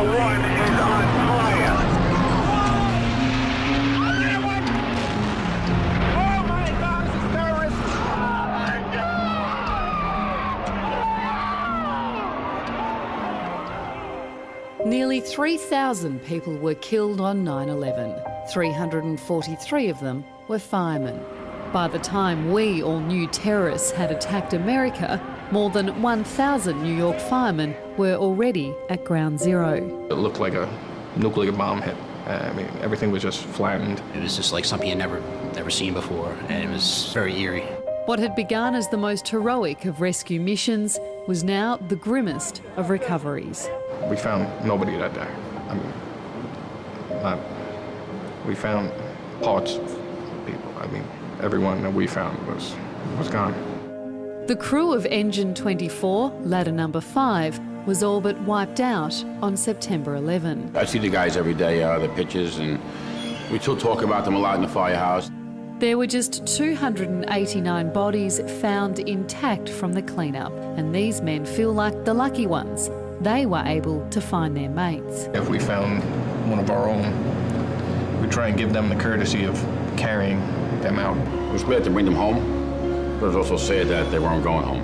1 is on fire. Oh my God, this is terrorists! Nearly 3,000 people were killed on 9/11. 343 of them were firemen. By the time we all knew terrorists had attacked America, more than 1,000 New York firemen were already at ground zero. It looked like a nuclear bomb hit. I mean, everything was just flattened. It was just like something I'd never seen before, and it was very eerie. What had begun as the most heroic of rescue missions was now the grimmest of recoveries. We found nobody that day. I mean, we found parts of people. I mean, everyone that we found was gone. The crew of Engine 24, ladder number 5, was all but wiped out on September 11. I see the guys every day, the pictures, and we still talk about them a lot in the firehouse. There were just 289 bodies found intact from the cleanup, and these men feel like the lucky ones. They were able to find their mates. If we found one of our own, we try and give them the courtesy of carrying them out. It was glad to bring them home, but it was also sad that they weren't going home.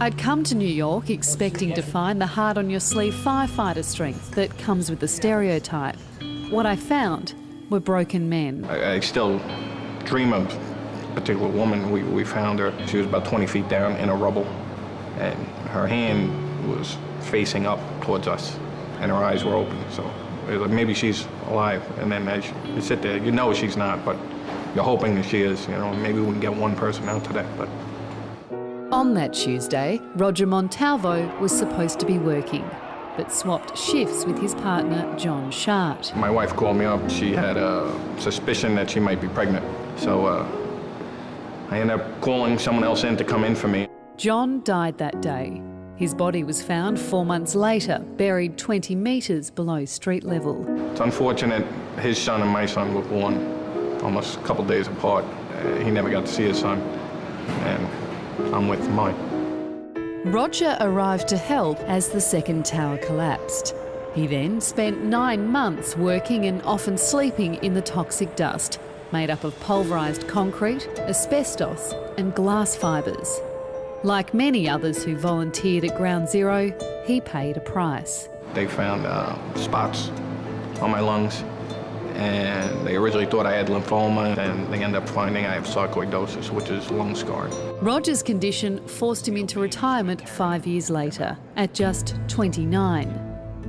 I'd come to New York expecting to find the heart-on-your-sleeve firefighter strength that comes with the stereotype. What I found were broken men. I still dream of a particular woman. We found her. She was about 20 feet down in a rubble, and her hand was facing up towards us, and her eyes were open. So it was like, maybe she's alive. And then as you sit there, you know she's not, but you're hoping that she is. You know, maybe we can get one person out today. But On that Tuesday, Roger Montalvo was supposed to be working, but swapped shifts with his partner, John Shart. my wife called me up. She had a suspicion that she might be pregnant. So I ended up calling someone else in to come in for me. John died that day. His body was found 4 months later, buried 20 metres below street level. It's unfortunate his son and my son were born almost a couple days apart. He never got to see his son, and I'm with mine. Roger arrived to help as the second tower collapsed. He then spent 9 months working and often sleeping in the toxic dust, made up of pulverised concrete, asbestos and glass fibres. Like many others who volunteered at Ground Zero, he paid a price. They found spots on my lungs, and they originally thought I had lymphoma, and they ended up finding I have sarcoidosis, which is lung scarring. Roger's condition forced him into retirement 5 years later, at just 29.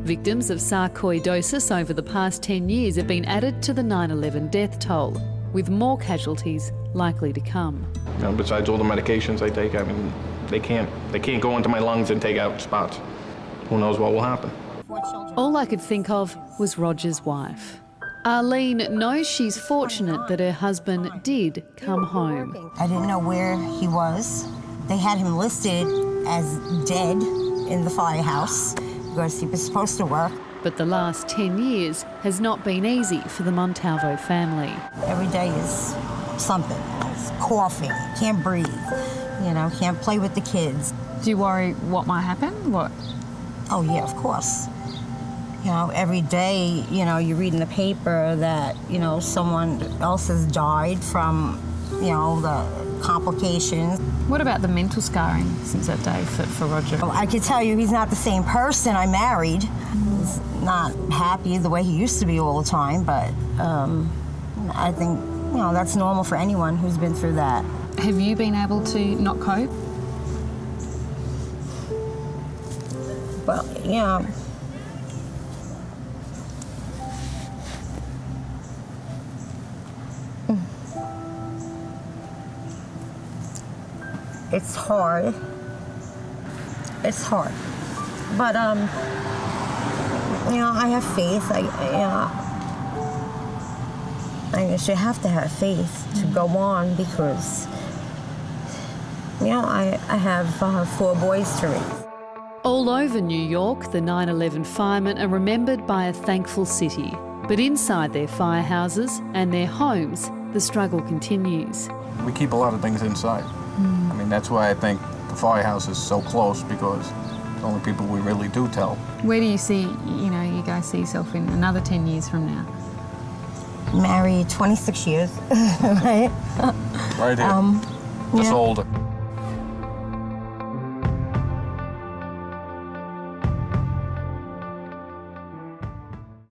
Victims of sarcoidosis over the past 10 years have been added to the 9/11 death toll, with more casualties likely to come. You know, besides all the medications I take, I mean, they can't go into my lungs and take out spots. Who knows what will happen? All I could think of was Roger's wife. Arlene knows she's fortunate that her husband did come home. I didn't know where he was. They had him listed as dead in the firehouse because he was supposed to work. But the last 10 years has not been easy for the Montalvo family. Every day is something. It's coughing, can't breathe, you know, can't play with the kids. Do you worry what might happen? What? Oh, yeah, of course. You know, every day, you know, you read in the paper that, you know, someone else has died from, you know, the complications. What about the mental scarring since that day for Roger? I can tell you he's not the same person I married. He's not happy the way he used to be all the time, but I think, you know, that's normal for anyone who's been through that. Have you been able to not cope? Well, yeah. It's hard. It's hard. But, you know, I have faith. I guess you have to have faith to go on because, you know, I have 4 boys to raise. All over New York, the 9/11 firemen are remembered by a thankful city. But inside their firehouses and their homes, the struggle continues. We keep a lot of things inside. I mean, that's why I think the firehouse is so close, because The only people we really do tell. Where do you see, you guys see yourself in another 10 years from now? Married 26 years, right? Right here. Just yeah. older.